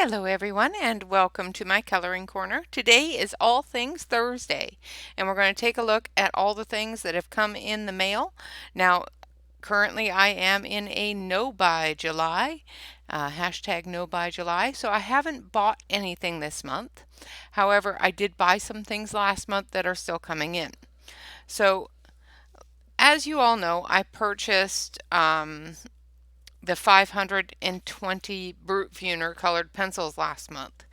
Hello everyone and welcome to my coloring corner. Today is All Things Thursday and we're going to take a look at all the things that have come in the mail. Now currently I am in a no buy July, hashtag no buy July, so I haven't bought anything this month. However, I did buy some things last month that are still coming in. So as you all know, I purchased the 520 Brute Funer colored pencils last month.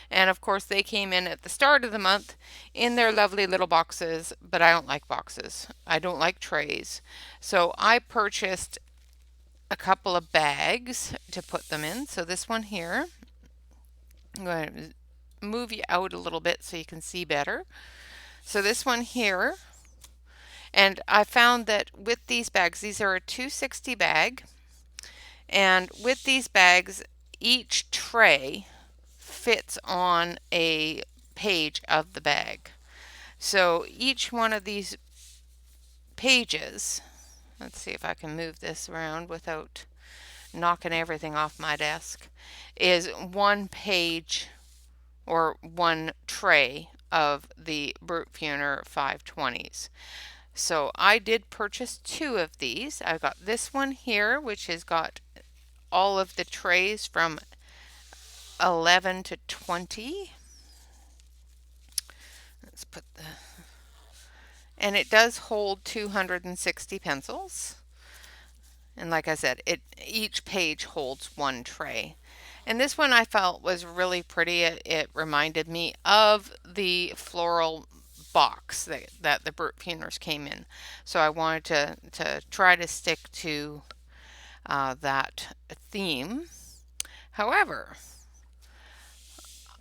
And of course, they came in at the start of the month in their lovely little boxes, but I don't like boxes. I don't like trays. So I purchased a couple of bags to put them in. So this one here, I'm going to move you out a little bit so you can see better. So this one here, and I found that with these bags, these are a 260 bag. And with these bags, each tray fits on a page of the bag. So each one of these pages, let's see if I can move this around without knocking everything off my desk, is one page or one tray of the Brute Funer 520s. So I did purchase two of these. I've got this one here, which has got all of the trays from 11 to 20. Let's put the, and it does hold 260 pencils. And like I said, each page holds one tray. And this one I felt was really pretty. It reminded me of the floral box that the Brute Funers came in. So I wanted to try to stick to that theme. However,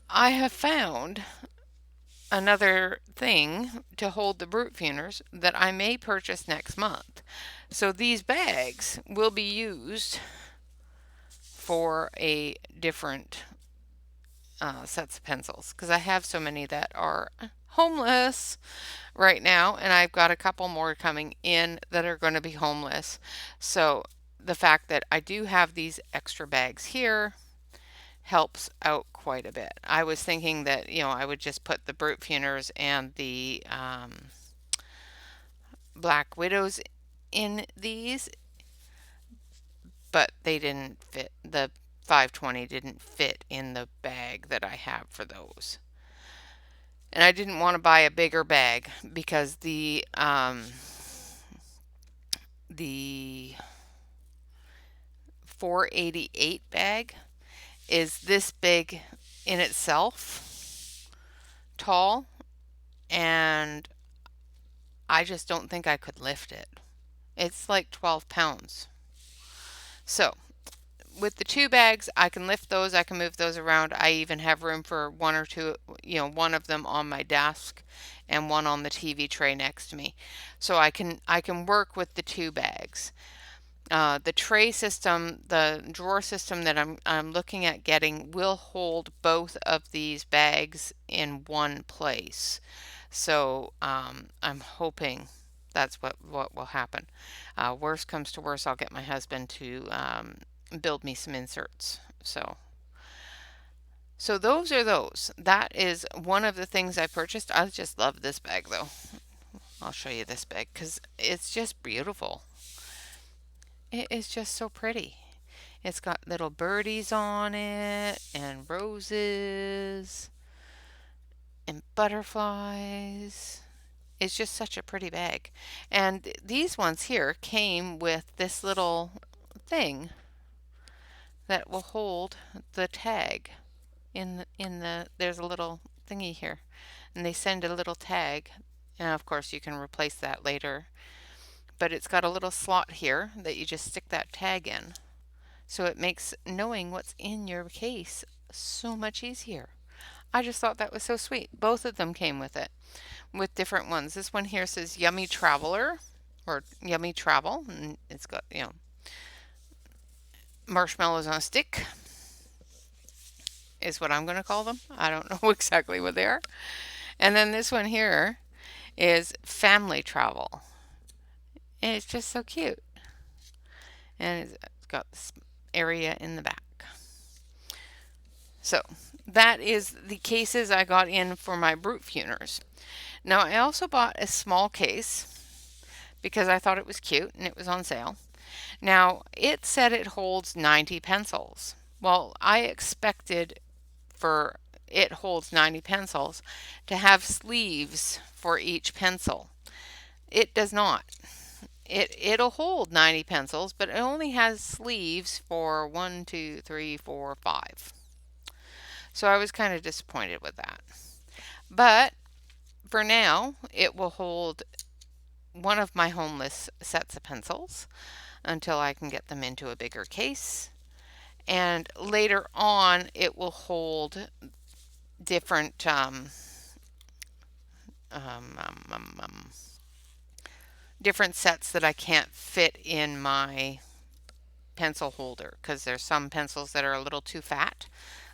I have found another thing to hold the Brute Funers that I may purchase next month. So these bags will be used for a different sets of pencils because I have so many that are homeless right now, and I've got a couple more coming in that are going to be homeless. So the fact that I do have these extra bags here helps out quite a bit. I was thinking that, I would just put the Brute Funers and the Black Widows in these, but they didn't fit. The 520 didn't fit in the bag that I have for those. And I didn't want to buy a bigger bag because the 488 bag is this big in itself, tall, and I just don't think I could lift it. It's like 12 pounds. So with the two bags, I can lift those, I can move those around. I even have room for one or two, one of them on my desk and one on the TV tray next to me. So I can work with the two bags. The tray system, the drawer system that I'm looking at getting will hold both of these bags in one place. So I'm hoping that's what will happen. Worst comes to worst, I'll get my husband to build me some inserts. So those are those. That is one of the things I purchased. I just love this bag though. I'll show you this bag because it's just beautiful. It is just so pretty. It's got little birdies on it and roses and butterflies. It's just such a pretty bag. And these ones here came with this little thing that will hold the tag there's a little thingy here, and they send a little tag, and of course you can replace that later, but it's got a little slot here that you just stick that tag in, so it makes knowing what's in your case so much easier. I just thought that was so sweet. Both of them came with it, with different ones. This one here says Yummy Traveler or Yummy Travel, and it's got, marshmallows on a stick is what I'm going to call them. I don't know exactly what they are. And then this one here is Family Travel. And it's just so cute. And it's got this area in the back. So that is the cases I got in for my brute funers. Now I also bought a small case because I thought it was cute and it was on sale. Now it said it holds 90 pencils. Well, I expected for it holds 90 pencils to have sleeves for each pencil. It does not. It'll hold 90 pencils, but it only has sleeves for 1, 2, 3, 4, 5. So I was kind of disappointed with that. But for now, it will hold one of my homeless sets of pencils until I can get them into a bigger case. And later on, it will hold different um, um, um, um, different sets that I can't fit in my pencil holder because there's some pencils that are a little too fat,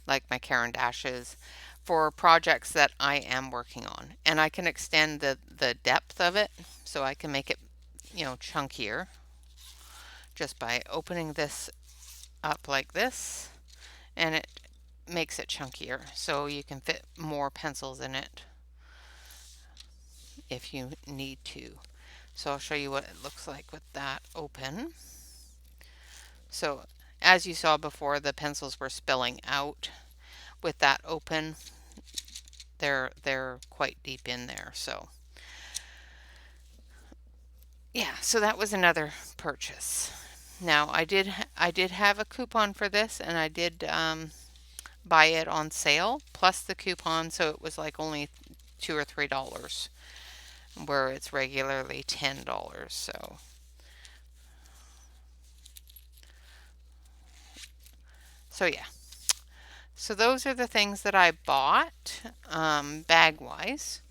like my Caran d'Aches, for projects that I am working on. And I can extend the depth of it so I can make it, chunkier just by opening this up like this, and it makes it chunkier so you can fit more pencils in it if you need to. So I'll show you what it looks like with that open. So as you saw before, the pencils were spilling out. With that open, they're quite deep in there. So yeah, so that was another purchase. Now I did have a coupon for this, and I did buy it on sale plus the coupon, so it was like only $2 or $3 where it's regularly $10. So yeah. So those are the things that I bought bag-wise.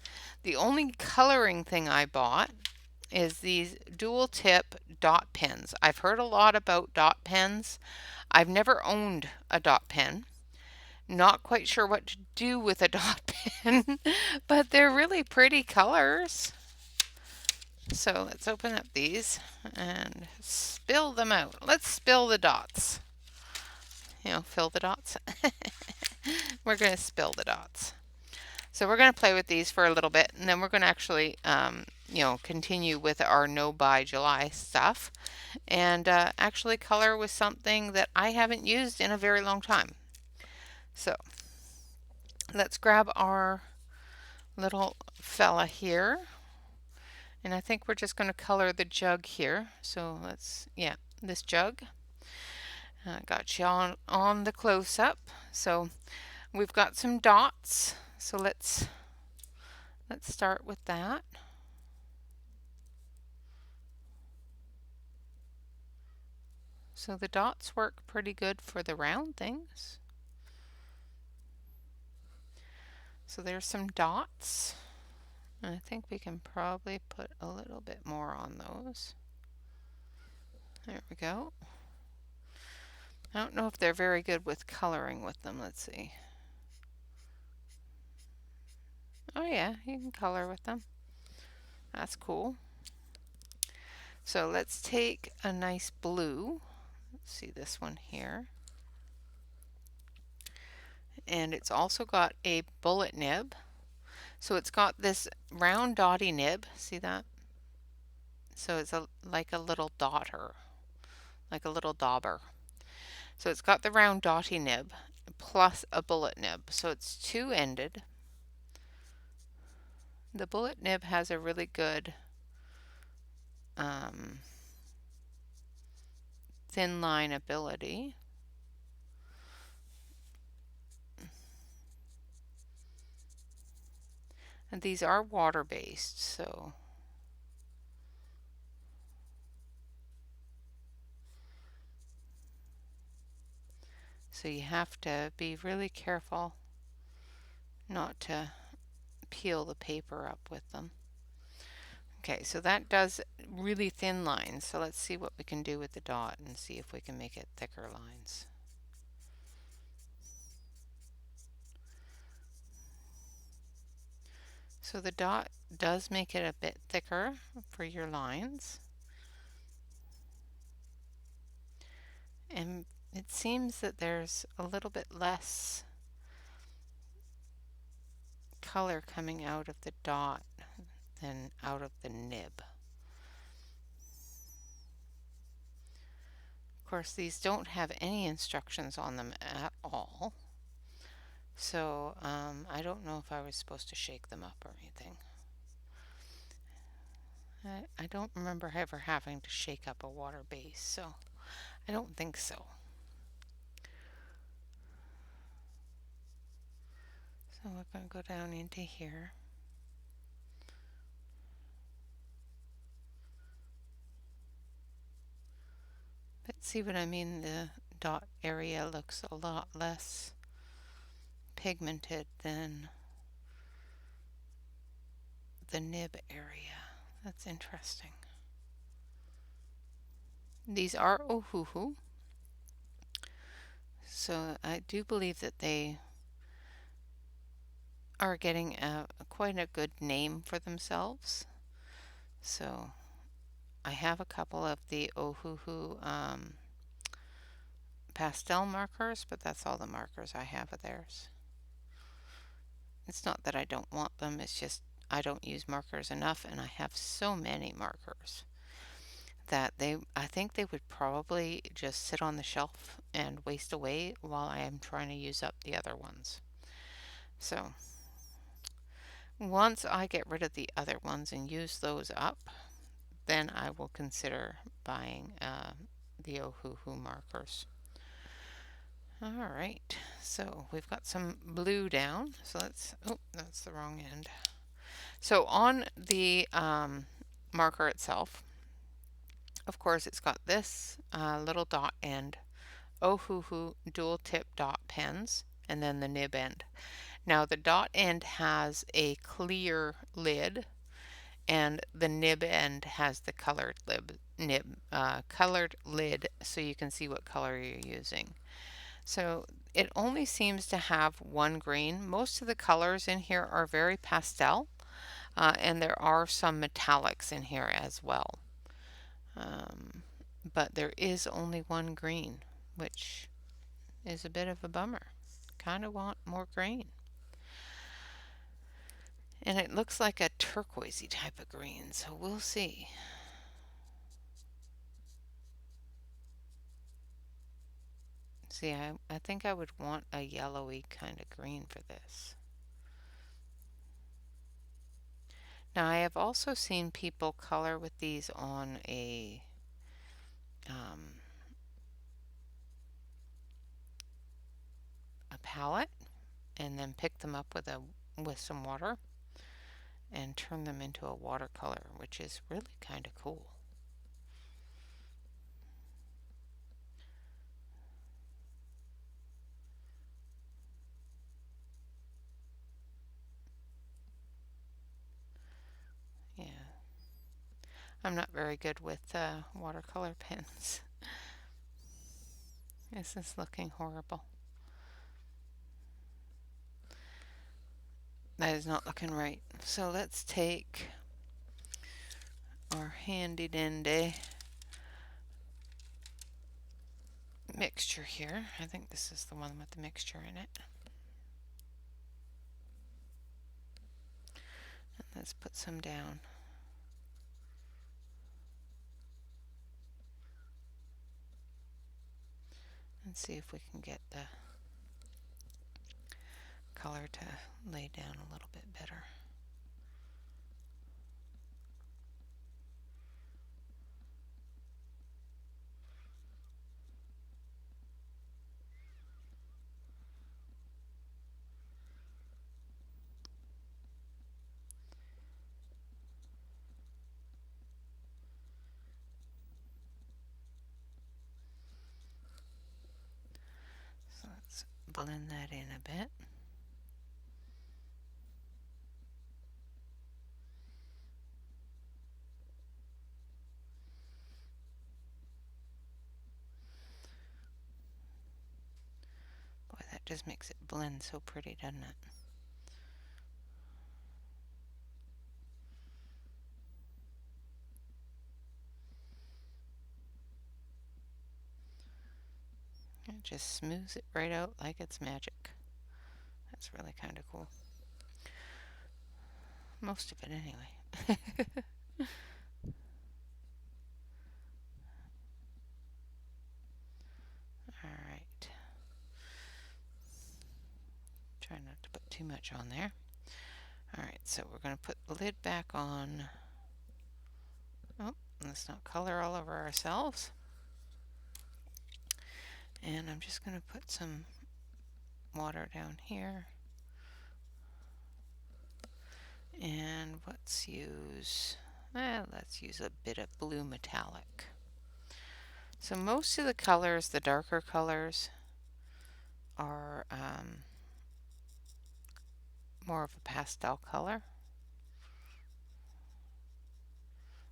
The only coloring thing I bought is these dual tip dot pens. I've heard a lot about dot pens. I've never owned a dot pen. Not quite sure what to do with a dot pen, but they're really pretty colors. So let's open up these and spill them out. Let's spill the dots. Fill the dots. We're going to spill the dots. So we're going to play with these for a little bit, and then we're going to actually, continue with our No Buy July stuff and actually color with something that I haven't used in a very long time. So let's grab our little fella here, and I think we're just going to color the jug here. So this jug. Got you on the close-up. So we've got some dots. So let's start with that. So the dots work pretty good for the round things. So there's some dots. And I think we can probably put a little bit more on those. There we go. I don't know if they're very good with coloring with them. Let's see. Oh yeah, you can color with them. That's cool. So let's take a nice blue. Let's see this one here. And it's also got a bullet nib. So it's got this round dotty nib. See that? So it's like a little daughter, like a little dauber. So it's got the round dotty nib plus a bullet nib. So it's two-ended. The bullet nib has a really good thin line ability. And these are water-based, so you have to be really careful not to peel the paper up with them. Okay, so that does really thin lines. So let's see what we can do with the dot and see if we can make it thicker lines. So the dot does make it a bit thicker for your lines. And it seems that there's a little bit less color coming out of the dot than out of the nib. Of course, these don't have any instructions on them at all. So I don't know if I was supposed to shake them up or anything. I don't remember ever having to shake up a water base, so I don't think so. So we're going to go down into here. But see what I mean? The dot area looks a lot less pigmented than the nib area. That's interesting. These are Ohuhu. So I do believe that they are getting quite a good name for themselves. So I have a couple of the Ohuhu pastel markers, but that's all the markers I have of theirs. It's not that I don't want them, it's just I don't use markers enough, and I have so many markers that I think they would probably just sit on the shelf and waste away while I am trying to use up the other ones. So once I get rid of the other ones and use those up, then I will consider buying the Ohuhu markers. All right, so we've got some blue down. So that's the wrong end. So on the marker itself, of course, it's got this little dot end, Ohuhu dual tip dot pens, and then the nib end. Now the dot end has a clear lid, and the nib end has the colored colored lid, so you can see what color you're using. So it only seems to have one green. Most of the colors in here are very pastel, and there are some metallics in here as well. But there is only one green, which is a bit of a bummer. Kind of want more green. And it looks like a turquoisey type of green, so we'll see. See, I think I would want a yellowy kind of green for this. Now, I have also seen people color with these on a palette and then pick them up with some water and turn them into a watercolor, which is really kind of cool. Yeah. I'm not very good with watercolor pens. This is looking horrible. That is not looking right. So let's take our handy dandy mixture here. I think this is the one with the mixture in it. And let's put some down. And see if we can get the color to lay down a little bit better. So let's blend that in a bit. Boy, that just makes it blend so pretty, doesn't it? It just smooths it right out like it's magic. That's really kind of cool. most of it anyway. Alright. Try not to put too much on there. Alright, so we're going to put the lid back on. Oh, let's not color all over ourselves. And I'm just going to put some water down here. And let's use a bit of blue metallic. So most of the colors, the darker colors, are more of a pastel color,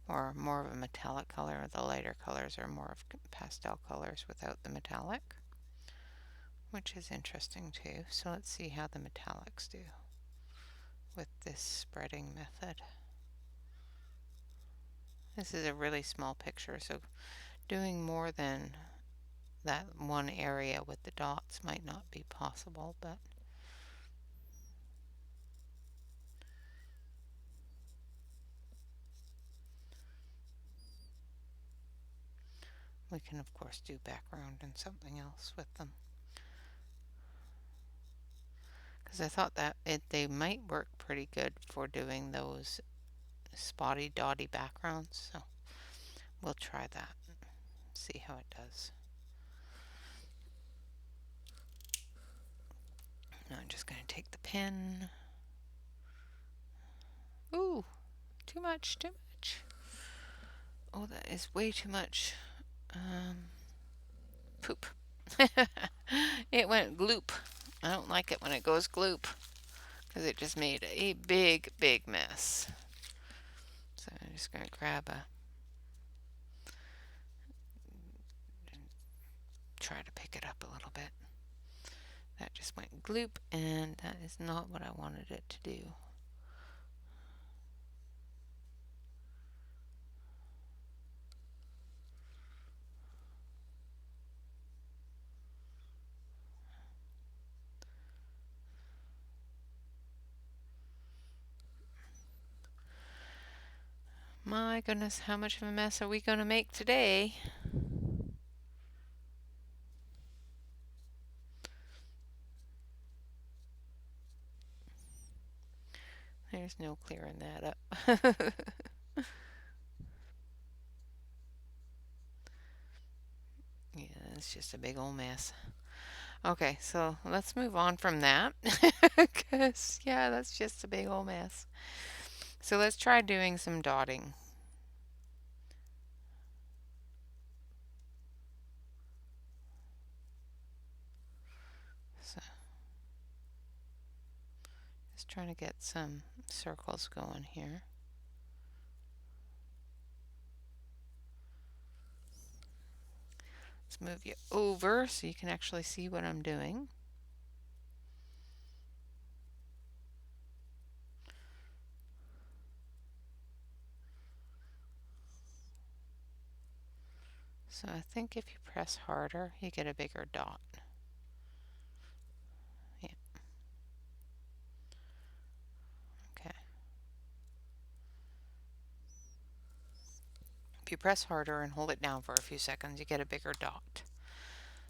or more of a metallic color. The lighter colors are more of pastel colors without the metallic, which is interesting too. So let's see how the metallics do with this spreading method. This is a really small picture, so doing more than that one area with the dots might not be possible, but we can of course do background and something else with them. Because I thought that they might work pretty good for doing those spotty dotty backgrounds, so we'll try that, see how it does. Now I'm just going to take the pen. Ooh, too much, too much. Oh, that is way too much. Poop. It went gloop. I don't like it when it goes gloop, because it just made a big, big mess. So I'm just going to grab try to pick it up a little bit. That just went gloop, and that is not what I wanted it to do. My goodness, how much of a mess are we going to make today? There's no clearing that up. Yeah, it's just a big old mess. Okay, so let's move on from that, because yeah, that's just a big old mess. So let's try doing some dotting. So just trying to get some circles going here. Let's move you over so you can actually see what I'm doing. So I think if you press harder, you get a bigger dot. Yeah. Okay. If you press harder and hold it down for a few seconds, you get a bigger dot.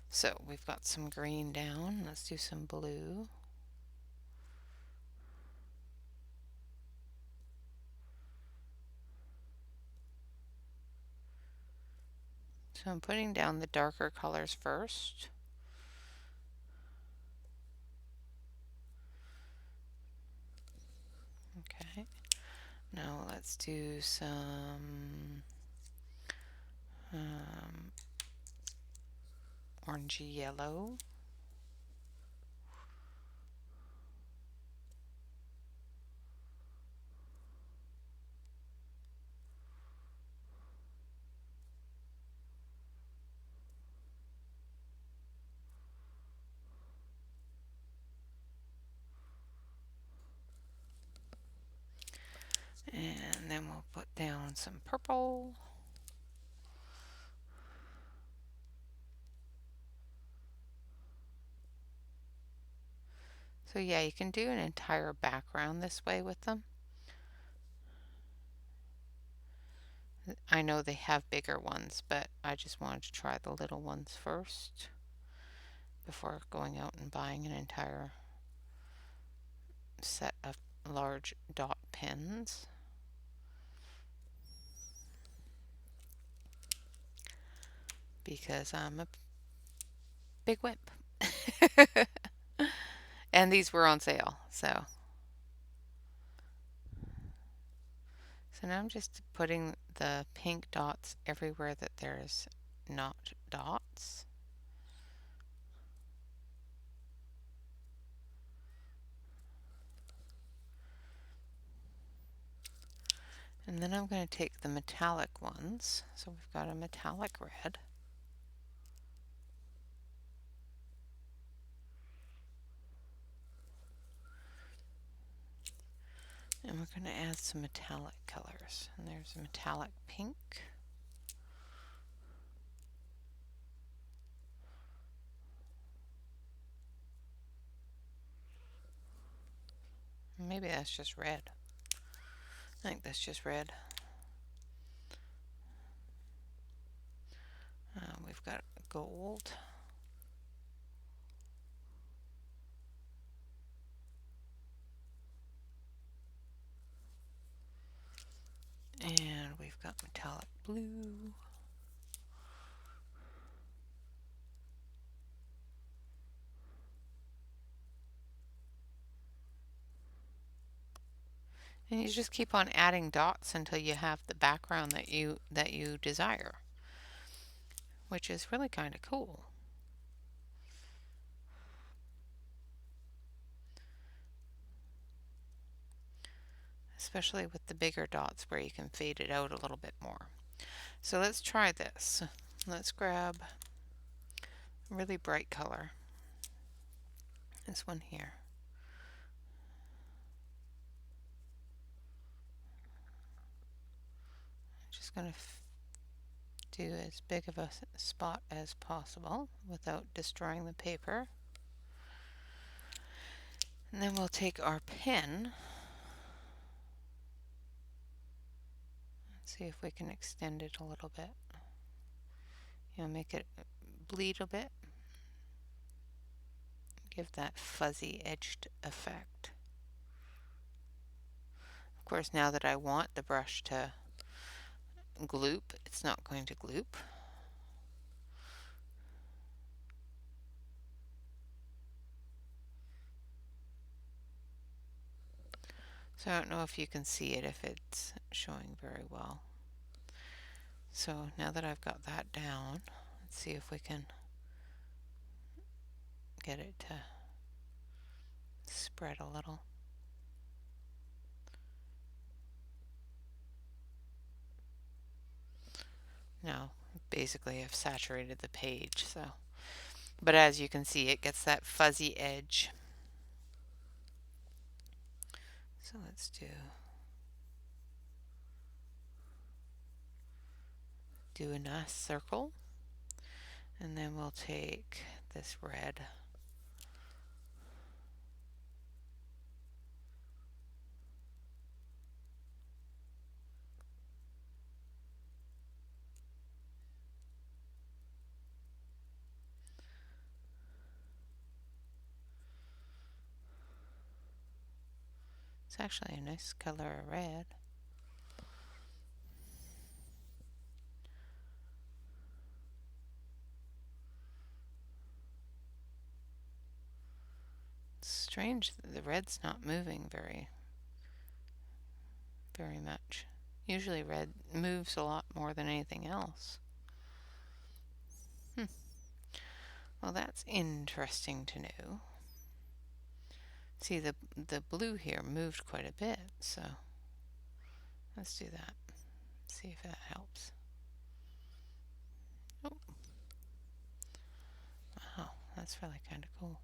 So we've got some green down. Let's do some blue. So I'm putting down the darker colors first. Okay. Now let's do some orangey yellow. And then we'll put down some purple. So yeah, you can do an entire background this way with them. I know they have bigger ones, but I just wanted to try the little ones first before going out and buying an entire set of large dot pens. Because I'm a big wimp. And these were on sale, so now I'm just putting the pink dots everywhere that there's not dots. And then I'm going to take the metallic ones. So we've got a metallic red. And we're going to add some metallic colors. And there's a metallic pink. Maybe that's just red. I think that's just red. We've got gold. And we've got metallic blue. And you just keep on adding dots until you have the background that you desire, which is really kind of cool. Especially with the bigger dots where you can fade it out a little bit more. So let's try this. Let's grab a really bright color. This one here. I'm just going to do as big of a spot as possible without destroying the paper. And then we'll take our pen. See if we can extend it a little bit. Make it bleed a bit. Give that fuzzy edged effect. Of course, now that I want the brush to gloop, it's not going to gloop. So I don't know if you can see it, if it's showing very well. So now that I've got that down, let's see if we can get it to spread a little. Now, basically I've saturated the page, so. But as you can see, it gets that fuzzy edge. So let's do a nice circle, and then we'll take this red It's actually a nice color of red. It's strange that the red's not moving very much. Usually red moves a lot more than anything else. Well, that's interesting to know. See, the blue here moved quite a bit, so let's do that. See if that helps. Oh. Wow, that's really kind of cool.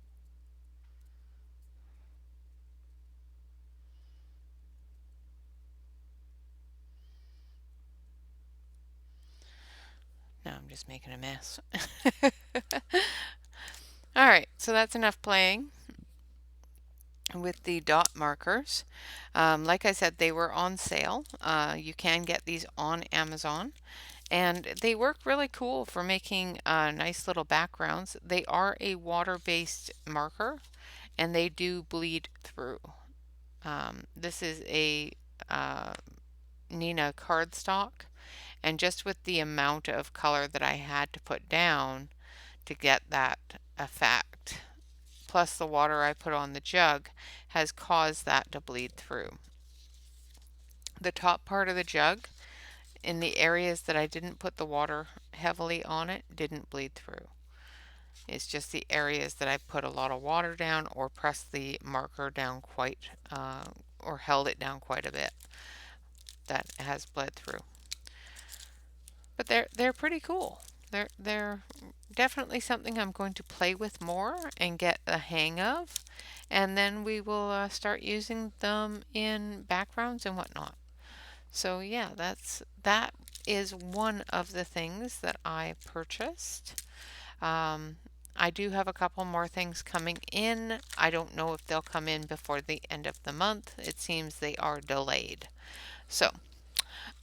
Now I'm just making a mess. Alright, so that's enough playing. with the dot markers. Like I said, they were on sale. You can get these on Amazon, and they work really cool for making nice little backgrounds. They are a water-based marker, and they do bleed through. This is a uh, Nina cardstock, and just with the amount of color that I had to put down to get that effect, plus the water I put on the jug, has caused that to bleed through. The top part of the jug, in the areas that I didn't put the water heavily on it, didn't bleed through. It's just the areas that I put a lot of water down or pressed the marker down quite, or held it down quite a bit, that has bled through. But they're pretty cool. They're definitely something I'm going to play with more and get a hang of, and then we will start using them in backgrounds and whatnot. So yeah, that is one of the things that I purchased. Um, I do have a couple more things coming in. I don't know if they'll come in before the end of the month. It seems they are delayed. So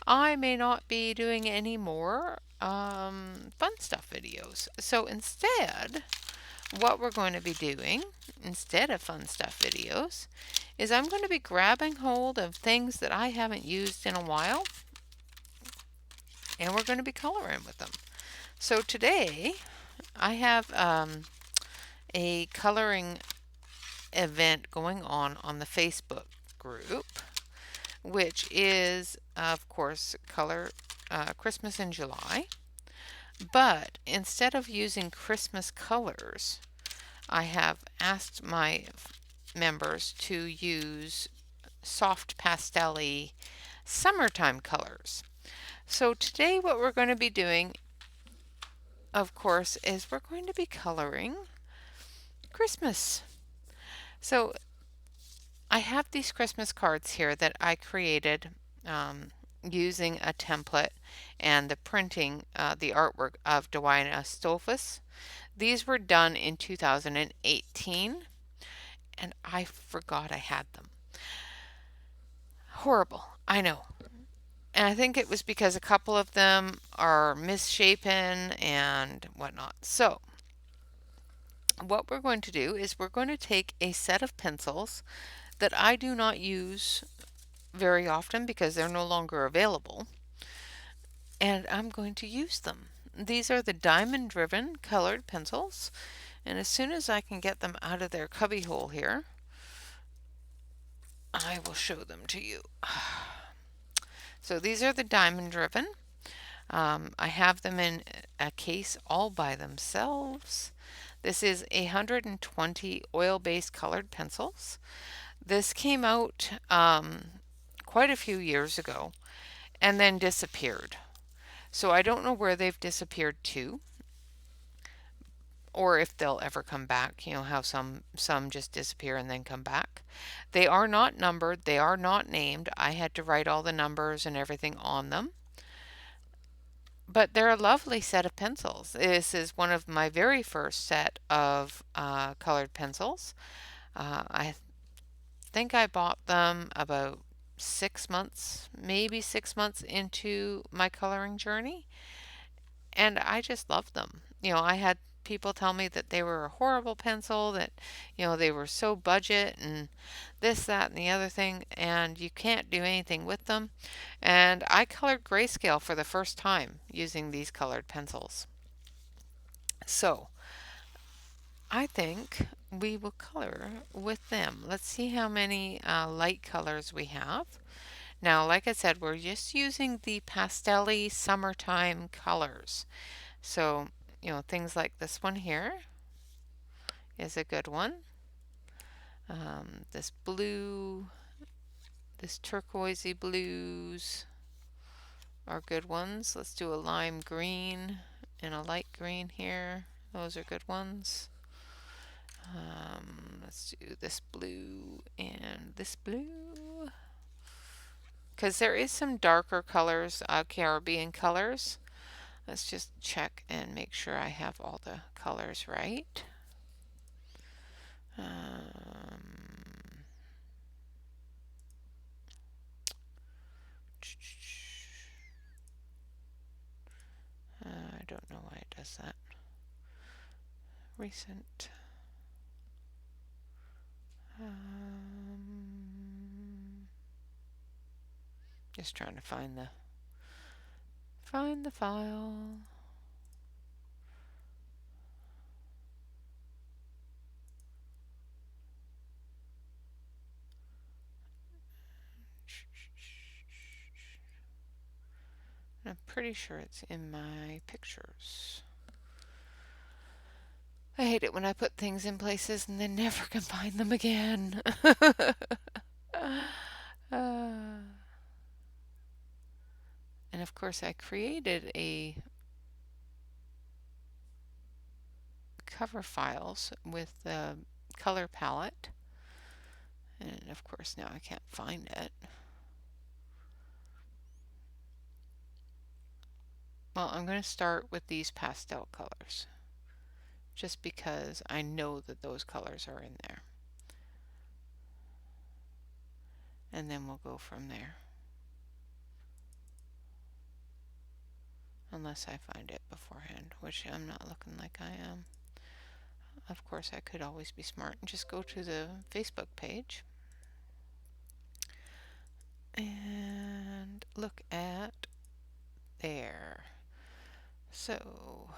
I may not be doing any more fun stuff videos. So instead, what we're going to be doing, instead of fun stuff videos, is I'm going to be grabbing hold of things that I haven't used in a while, and we're going to be coloring with them. So today, I have a coloring event going on the Facebook group, which is, of course, color Christmas in July. But instead of using Christmas colors, I have asked my members to use soft pastel-y summertime colors. So today what we're going to be doing, of course, is we're going to be coloring Christmas. So I have these Christmas cards here that I created using a template and the printing, the artwork of Dwayne Stolfus. These were done in 2018, and I forgot I had them. Horrible, I know. And I think it was because a couple of them are misshapen and whatnot. So what we're going to do is we're going to take a set of pencils that I do not use very often because they're no longer available, and I'm going to use them. These are the diamond driven colored pencils, and as soon as I can get them out of their cubby hole here, I will show them to you. So these are the diamond driven. I have them in a case all by themselves. This is 120 oil-based colored pencils. This came out quite a few years ago and then disappeared. So I don't know where they've disappeared to, or if they'll ever come back. You know how some just disappear and then come back. They are not numbered. They are not named. I had to write all the numbers and everything on them. But they're a lovely set of pencils. This is one of my very first set of colored pencils. I think I bought them about 6 months, maybe 6 months into my coloring journey, and I just loved them. You know, I had people tell me that they were a horrible pencil, that, you know, they were so budget and this, that, and the other thing, and you can't do anything with them. And I colored grayscale for the first time using these colored pencils. So I think we will color with them. Let's see how many light colors we have. Now, like I said, we're just using the pastel-y summertime colors. So, you know, things like this one here is a good one. This blue, this turquoisey blues are good ones. Let's do a lime green and a light green here. Those are good ones. Let's do this blue and this blue. Because there is some darker colors, Caribbean colors. Let's just check and make sure I have all the colors right. was that? Recent. Just trying to find the file. I'm pretty sure it's in my pictures. I hate it when I put things in places and then never can find them again. And of course I created a cover files with the color palette, and of course now I can't find it. Well, I'm going to start with these pastel colors just because I know that those colors are in there, and then we'll go from there, unless I find it beforehand, which I'm not looking like I am. Of course, I could always be smart and just go to the Facebook page and look at there. So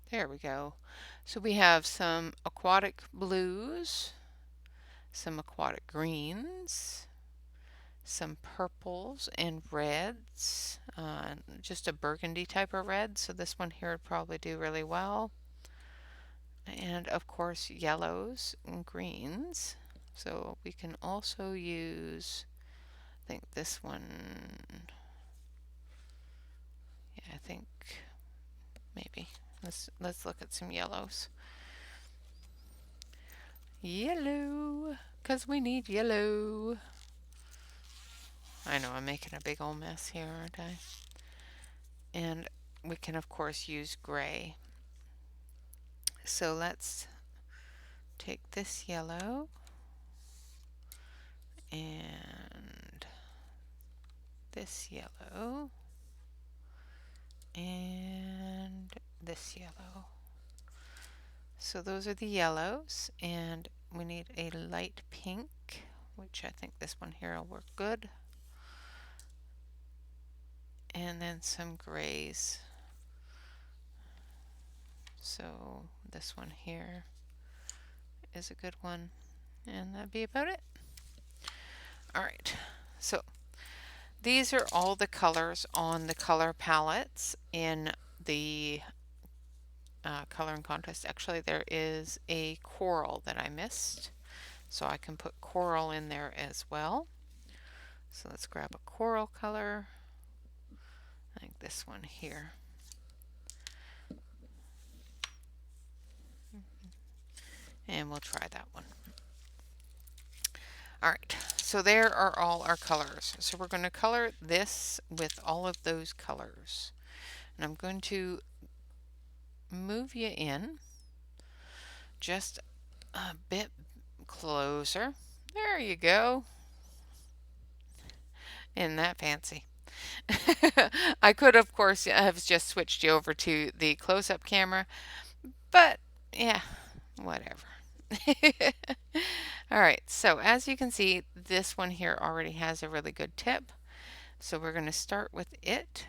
there we go. So we have some aquatic blues, some aquatic greens, some purples and reds, just a burgundy type of red, so this one here would probably do really well. And of course yellows and greens. So we can also use, I think this one, yeah, I think maybe. Let's look at some yellows. Yellow, because we need yellow. I know I'm making a big old mess here, aren't I? And we can of course use gray. So let's take this yellow and this yellow and this yellow. So those are the yellows, and we need a light pink, which I think this one here will work good. And then some grays. So this one here is a good one, and that'd be about it. Alright, so these are all the colors on the color palettes in the coloring contest. Actually, there is a coral that I missed, so I can put coral in there as well. So let's grab a coral color. I think this one here. And we'll try that one. Alright, so there are all our colors. So we're going to color this with all of those colors. And I'm going to move you in just a bit closer. There you go. Isn't that fancy? I could, of course, have just switched you over to the close-up camera, but yeah, whatever. All right, so as you can see, this one here already has a really good tip. So we're going to start with it,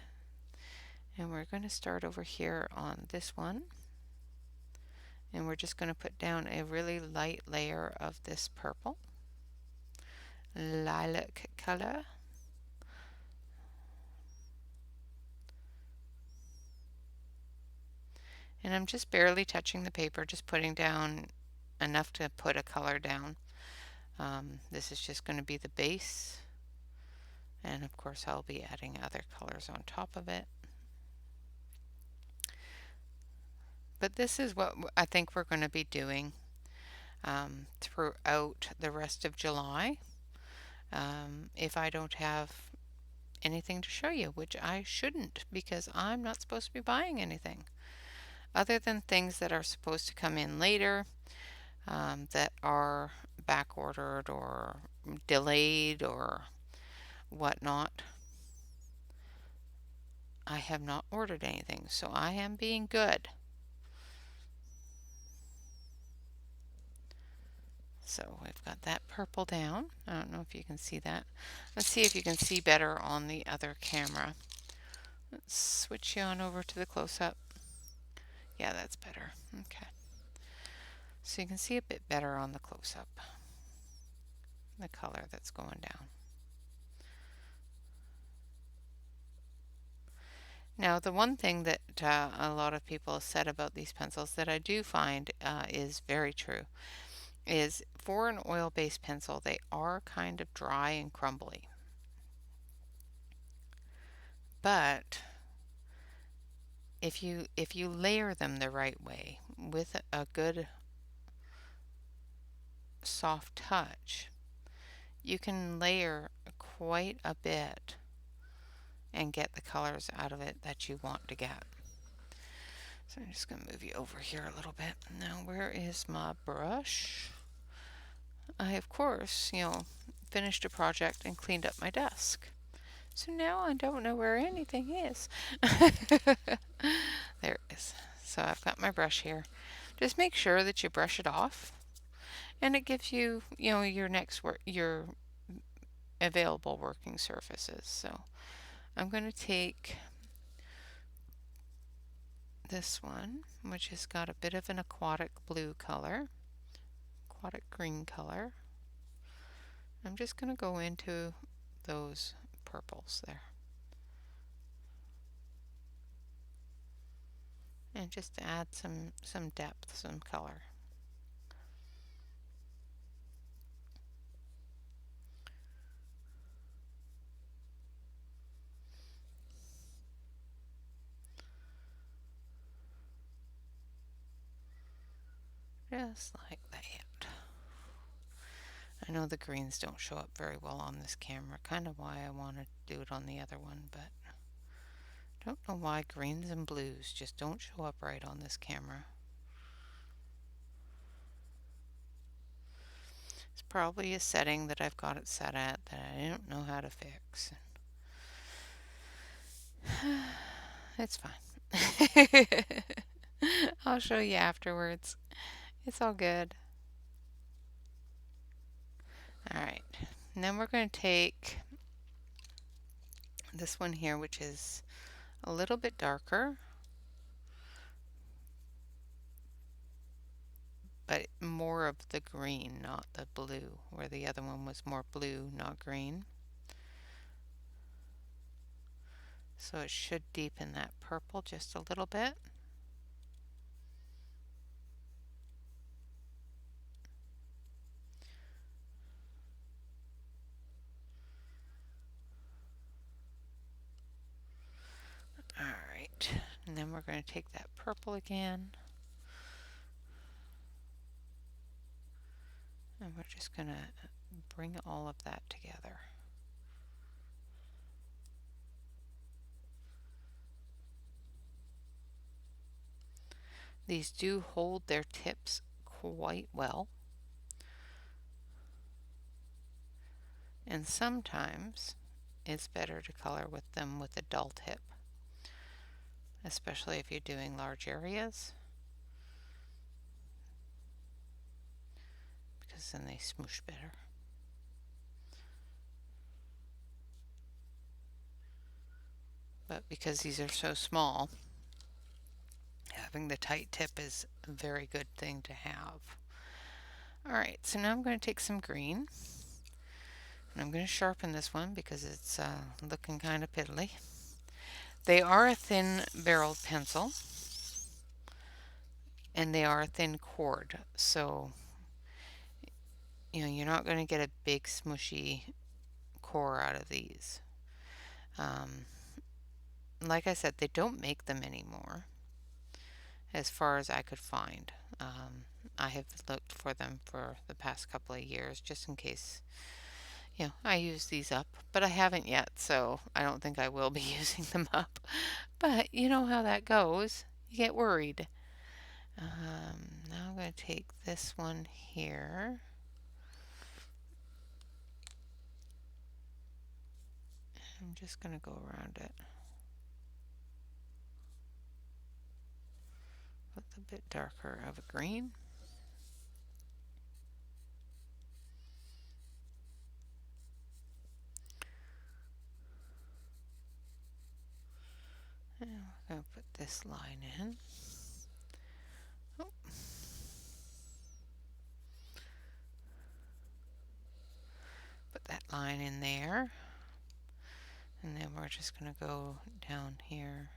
and we're going to start over here on this one. And we're just going to put down a really light layer of this purple, lilac color. And I'm just barely touching the paper, just putting down enough to put a color down. This is just going to be the base, and of course I'll be adding other colors on top of it. But this is what I think we're going to be doing throughout the rest of July, if I don't have anything to show you, which I shouldn't, because I'm not supposed to be buying anything other than things that are supposed to come in later, that are back ordered or delayed or whatnot. I have not ordered anything, so I am being good. So we've got that purple down. I don't know if you can see that. Let's see if you can see better on the other camera. Let's switch you on over to the close-up. Yeah, that's better. Okay. So you can see a bit better on the close-up, the color that's going down. Now, the one thing that a lot of people have said about these pencils that I do find is very true is for an oil-based pencil, they are kind of dry and crumbly. But if you layer them the right way with a good soft touch, you can layer quite a bit and get the colors out of it that you want to get. So I'm just going to move you over here a little bit. Now, where is my brush? I, of course, finished a project and cleaned up my desk. So now I don't know where anything is. There it is. So I've got my brush here. Just make sure that you brush it off, and it gives you, your next your available working surfaces. So I'm going to take this one, which has got a bit of an aquatic blue color, aquatic green color. I'm just going to go into those purples there. And just add some depth, some color. Just like that. I know the greens don't show up very well on this camera, kind of why I want to do it on the other one, but don't know why greens and blues just don't show up right on this camera. It's probably a setting that I've got it set at that I don't know how to fix. It's fine. I'll show you afterwards. It's all good. Alright, and then we're going to take this one here, which is a little bit darker, but more of the green, not the blue, where the other one was more blue, not green. So it should deepen that purple just a little bit. Alright, and then we're going to take that purple again. And we're just going to bring all of that together. These do hold their tips quite well. And sometimes it's better to color with them with a dull tip, especially if you're doing large areas, because then they smoosh better. But because these are so small, having the tight tip is a very good thing to have. Alright, so now I'm going to take some green, and I'm going to sharpen this one because it's looking kind of piddly. They are a thin barreled pencil, and they are a thin cord, so you're not going to get a big smushy core out of these. Like I said, they don't make them anymore as far as I could find. I have looked for them for the past couple of years just in case I use these up, but I haven't yet, so I don't think I will be using them up. But you know how that goes. You get worried. Now I'm going to take this one here, I'm just going to go around it with a bit darker of a green. And we're going to put this line in. Oh. Put that line in there. And then we're just going to go down here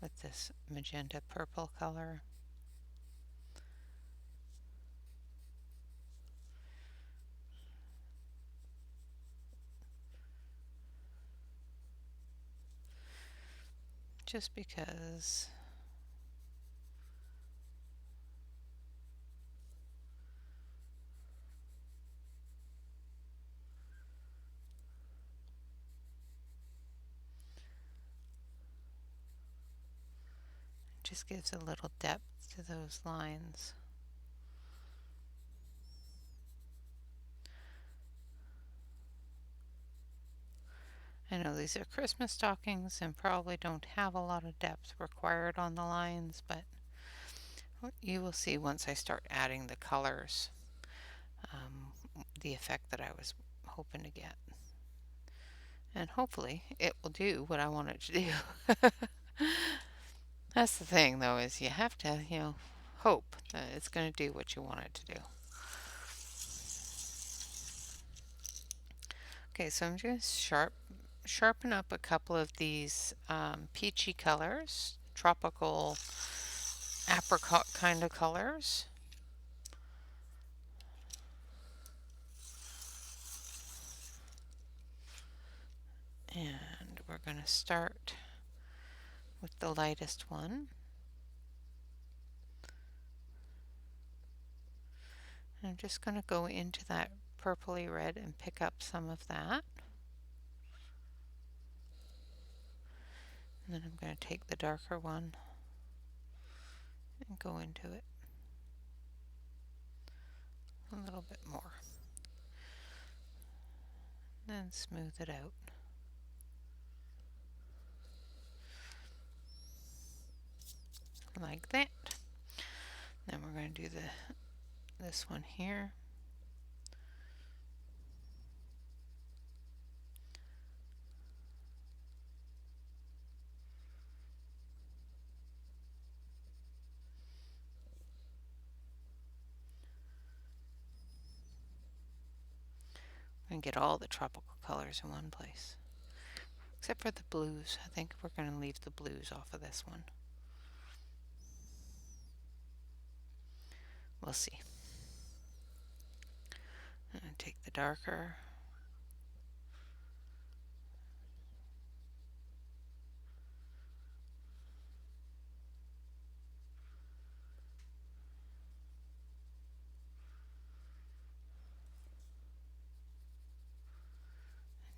with this magenta purple color. Just because it just gives a little depth to those lines. I know these are Christmas stockings and probably don't have a lot of depth required on the lines, but you will see once I start adding the colors the effect that I was hoping to get. And hopefully it will do what I want it to do. That's the thing though, is you have to, hope that it's going to do what you want it to do. Okay, so I'm just sharpen up a couple of these peachy colors, tropical apricot kind of colors. And we're going to start with the lightest one. And I'm just going to go into that purpley red and pick up some of that. And then I'm going to take the darker one and go into it a little bit more. Then smooth it out. Like that. Then we're going to do this one here. And get all the tropical colors in one place. Except for the blues. I think we're going to leave the blues off of this one. We'll see. And take the darker.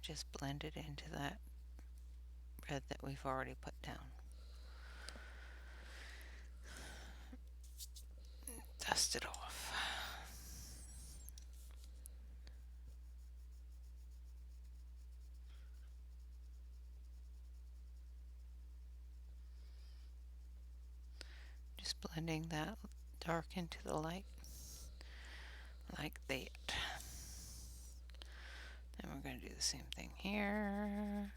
Just blend it into that red that we've already put down. Dust it off. Just blending that dark into the light like that. Then we're going to do the same thing here.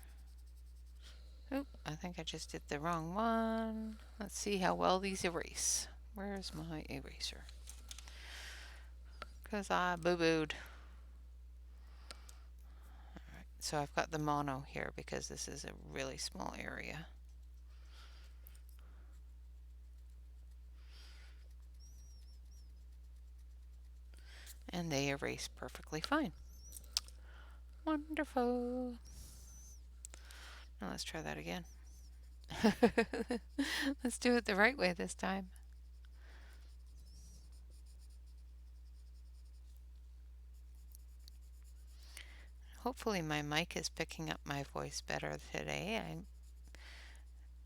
Oop, I think I just did the wrong one. Let's see how well these erase. Where's my eraser? Because I boo-booed. Alright, so I've got the mono here because this is a really small area. And they erase perfectly fine. Wonderful. Now let's try that again. Let's do it the right way this time. Hopefully my mic is picking up my voice better today. I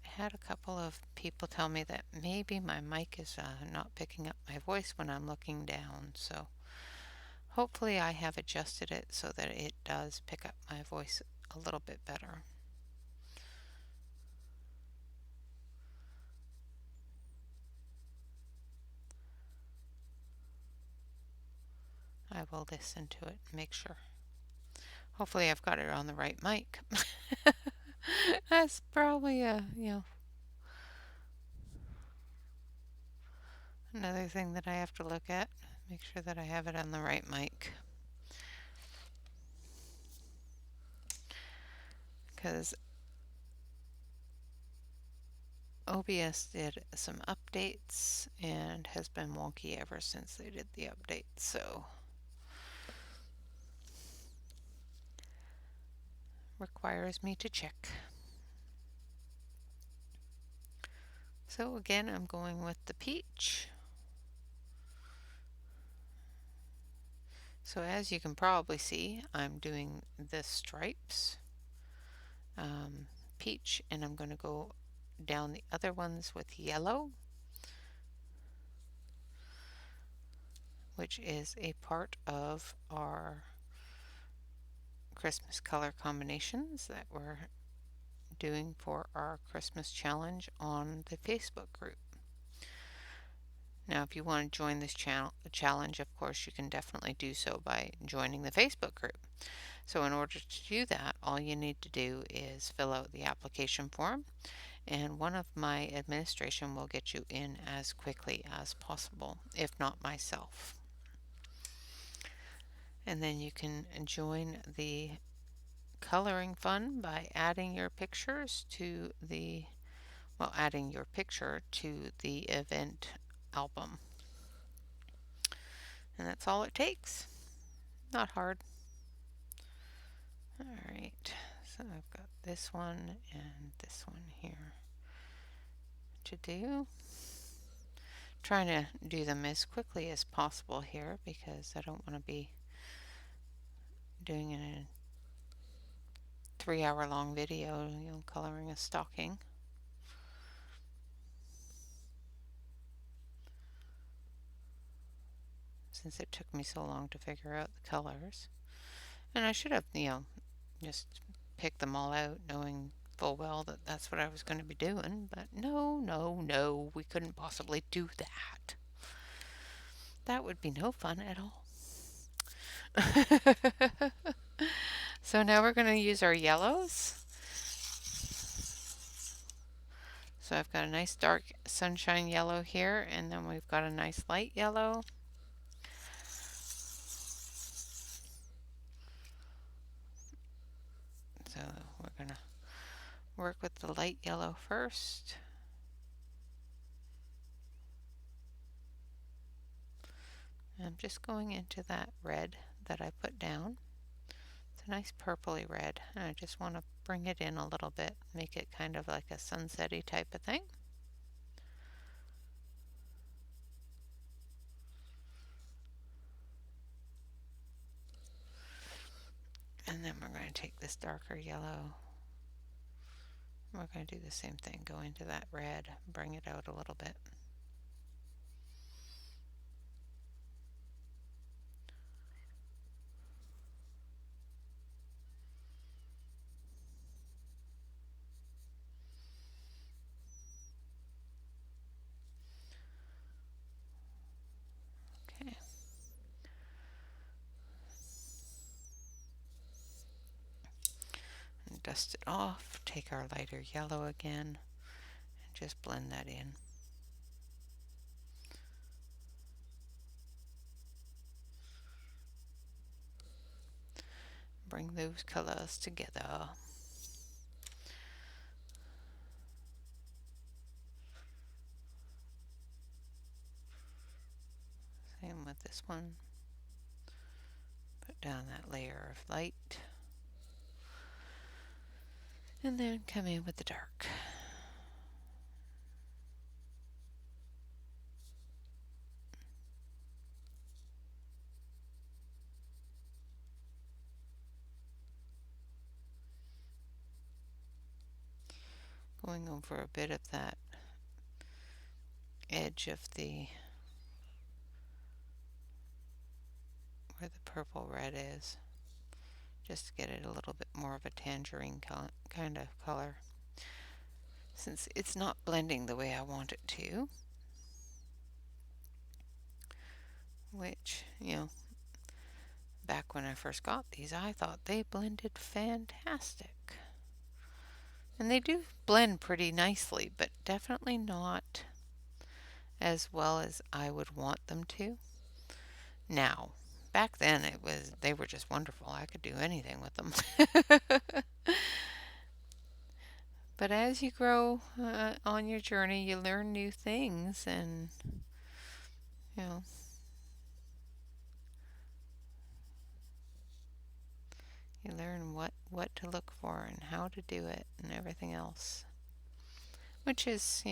had a couple of people tell me that maybe my mic is not picking up my voice when I'm looking down. So hopefully I have adjusted it so that it does pick up my voice a little bit better. I will listen to it and make sure. Hopefully I've got it on the right mic. That's probably another thing that I have to look at. Make sure that I have it on the right mic. Because OBS did some updates and has been wonky ever since they did the update, so requires me to check. So again, I'm going with the peach. So as you can probably see, I'm doing the stripes, peach, and I'm going to go down the other ones with yellow, which is a part of our Christmas color combinations that we're doing for our Christmas challenge on the Facebook group. Now, if you want to join this challenge, of course, you can definitely do so by joining the Facebook group. So in order to do that, all you need to do is fill out the application form, and one of my administration will get you in as quickly as possible, if not myself. And then you can join the coloring fun by adding your pictures to the, well, adding your picture to the event album. And that's all it takes. Not hard. Alright, so I've got this one and this one here to do. Trying to do them as quickly as possible here because I don't want to be doing a 3-hour long video, coloring a stocking. Since it took me so long to figure out the colors. And I should have, just picked them all out knowing full well that that's what I was going to be doing. But no, we couldn't possibly do that. That would be no fun at all. So now we're going to use our yellows. So I've got a nice dark sunshine yellow here, and then we've got a nice light yellow. So we're going to work with the light yellow first. I'm just going into that red that I put down. It's a nice purpley red, and I just want to bring it in a little bit, make it kind of like a sunsetty type of thing. And then we're going to take this darker yellow. We're going to do the same thing, go into that red, bring it out a little bit. Okay. And dust it off, take our lighter yellow again, and just blend that in. Bring those colors together. Same with this one. Put down that layer of light. And then come in with the dark. Going over a bit of that edge of the, where the purple red is. just to get it a little bit more of a tangerine kind of color, since it's not blending the way I want it to, which, back when I first got these, I thought they blended fantastic. And they do blend pretty nicely, but definitely not as well as I would want them to. Now, back then they were just wonderful. I could do anything with them. But as you grow on your journey, you learn new things, and you know, you learn what to look for and how to do it and everything else, which is,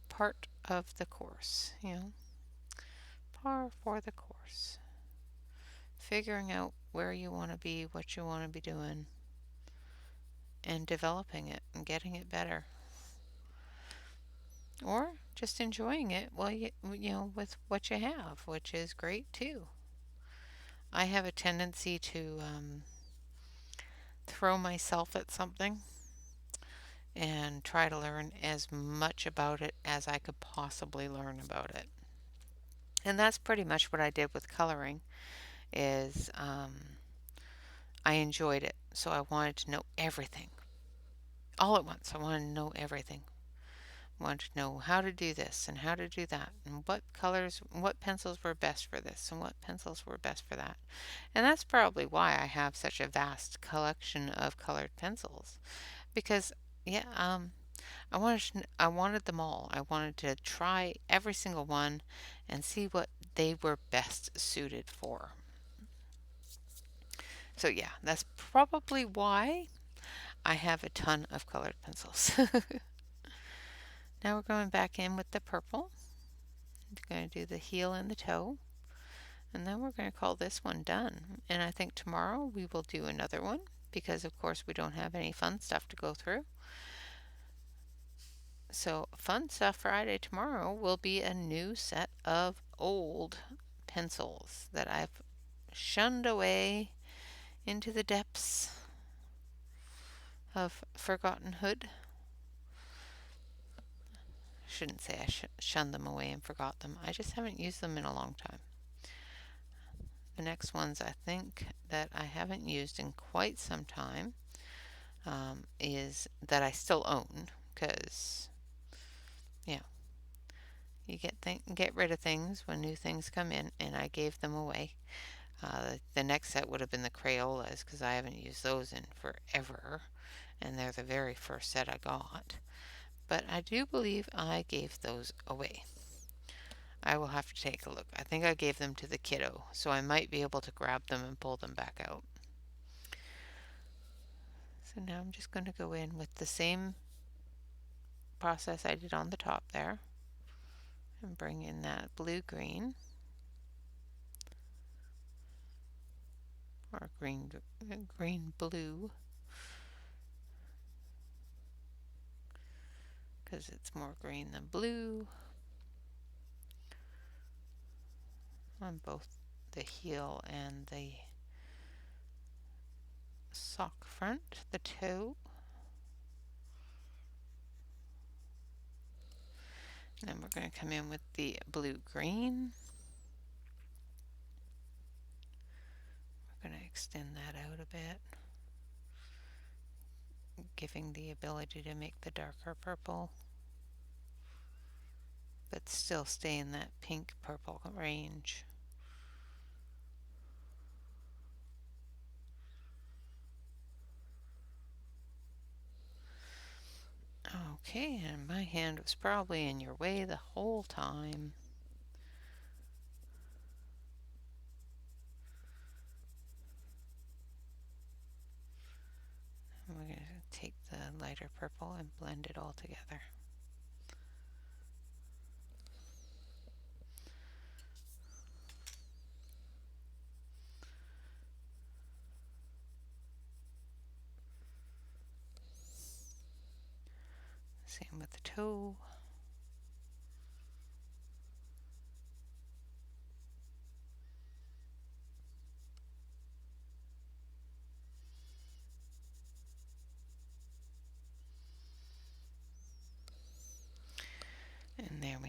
part of the course, par for the course. Figuring out where you want to be, what you want to be doing, and developing it and getting it better. Or just enjoying it while with what you have, which is great too. I have a tendency to throw myself at something and try to learn as much about it as I could possibly learn about it. And that's pretty much what I did with coloring. Is I enjoyed it, so I wanted to know everything all at once. I wanted to know everything. I wanted to know how to do this and how to do that, and what colors, what pencils were best for this, and what pencils were best for that. And that's probably why I have such a vast collection of colored pencils, because yeah, I wanted them all. I wanted to try every single one and see what they were best suited for. So yeah, that's probably why I have a ton of colored pencils. Now we're going back in with the purple. We're going to do the heel and the toe. And then we're going to call this one done. And I think tomorrow we will do another one, because of course we don't have any fun stuff to go through. So Fun Stuff Friday tomorrow will be a new set of old pencils that I've shunned away into the depths of forgottenhood. Shouldn't say I shunned them away and forgot them. I just haven't used them in a long time. The next ones I think that I haven't used in quite some time is that I still own, because you get rid of things when new things come in, and I gave them away. The next set would have been the Crayolas, because I haven't used those in forever, and they're the very first set I got. But I do believe I gave those away. I will have to take a look. I think I gave them to the kiddo, so I might be able to grab them and pull them back out. So now I'm just going to go in with the same process I did on the top there, and bring in that blue-green, or green-blue, because it's more green than blue, on both the heel and the sock front, the toe. And then we're going to come in with the blue-green. We're going to extend that out a bit, giving the ability to make the darker purple, but still stay in that pink-purple range. Okay, and my hand was probably in your way the whole time. And we're going to take the lighter purple and blend it all together. Same with the toe.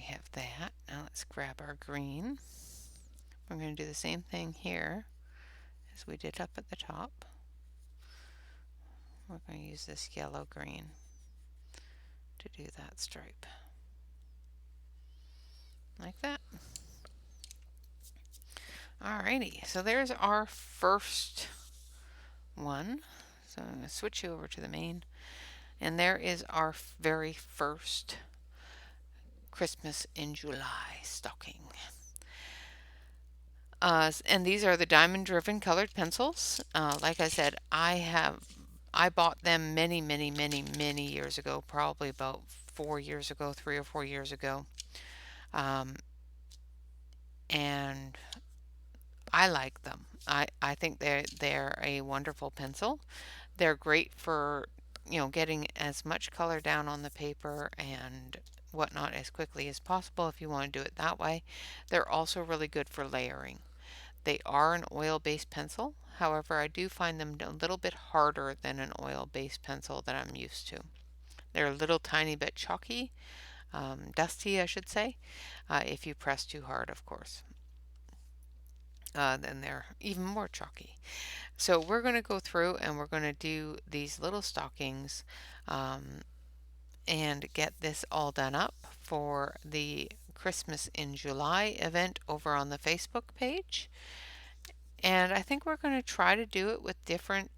have that. Now let's grab our green. We're going to do the same thing here as we did up at the top. We're going to use this yellow green to do that stripe. Like that. Alrighty, so there's our first one. So I'm going to switch you over to the main. And there is our very first Christmas in July stocking. And these are the diamond driven colored pencils. Like I said, I bought them many years ago, probably about 4 years ago, 3 or 4 years ago. And I like them. I think they're a wonderful pencil. They're great for, getting as much color down on the paper and whatnot as quickly as possible if you want to do it that way. They're also really good for layering. They are an oil-based pencil. However, I do find them a little bit harder than an oil-based pencil that I'm used to. They're a little tiny bit chalky, dusty, I should say, if you press too hard, of course. Then they're even more chalky. So we're going to go through and we're going to do these little stockings and get this all done up for the Christmas in July event over on the Facebook page. And I think we're going to try to do it with different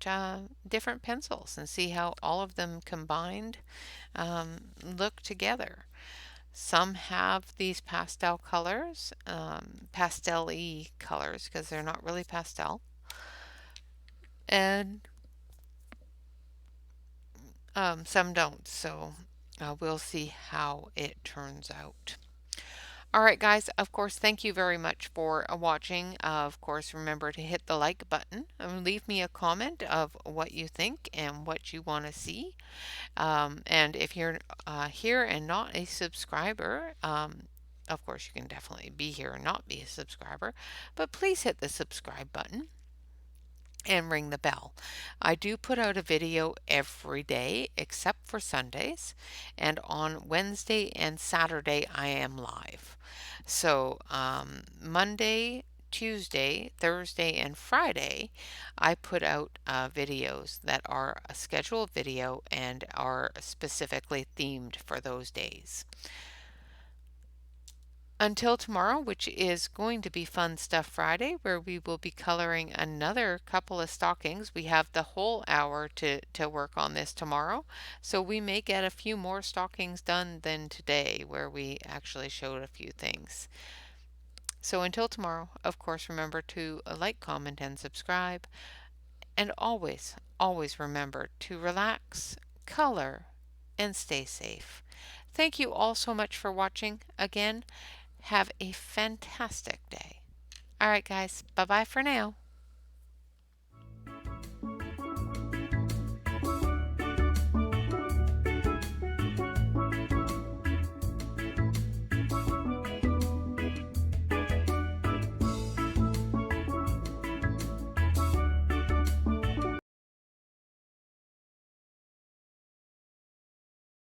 pencils and see how all of them combined look together. Some have these pastel colors, pastel-y colors, because they're not really pastel. And some don't, so we'll see how it turns out. All right, guys, of course, thank you very much for watching. Of course, remember to hit the like button and leave me a comment of what you think and what you want to see. And if you're here and not a subscriber, of course, you can definitely be here and not be a subscriber, but please hit the subscribe button and ring the bell. I do put out a video every day except for Sundays, and on Wednesday and Saturday I am live. So Monday, Tuesday, Thursday, and Friday I put out videos that are a scheduled video and are specifically themed for those days. Until tomorrow, which is going to be Fun Stuff Friday, where we will be coloring another couple of stockings. We have the whole hour to work on this tomorrow, so we may get a few more stockings done than today, where we actually showed a few things. So until tomorrow, of course, remember to like, comment, and subscribe. And always, always remember to relax, color, and stay safe. Thank you all so much for watching. Again, have a fantastic day. All right, guys. Bye-bye for now.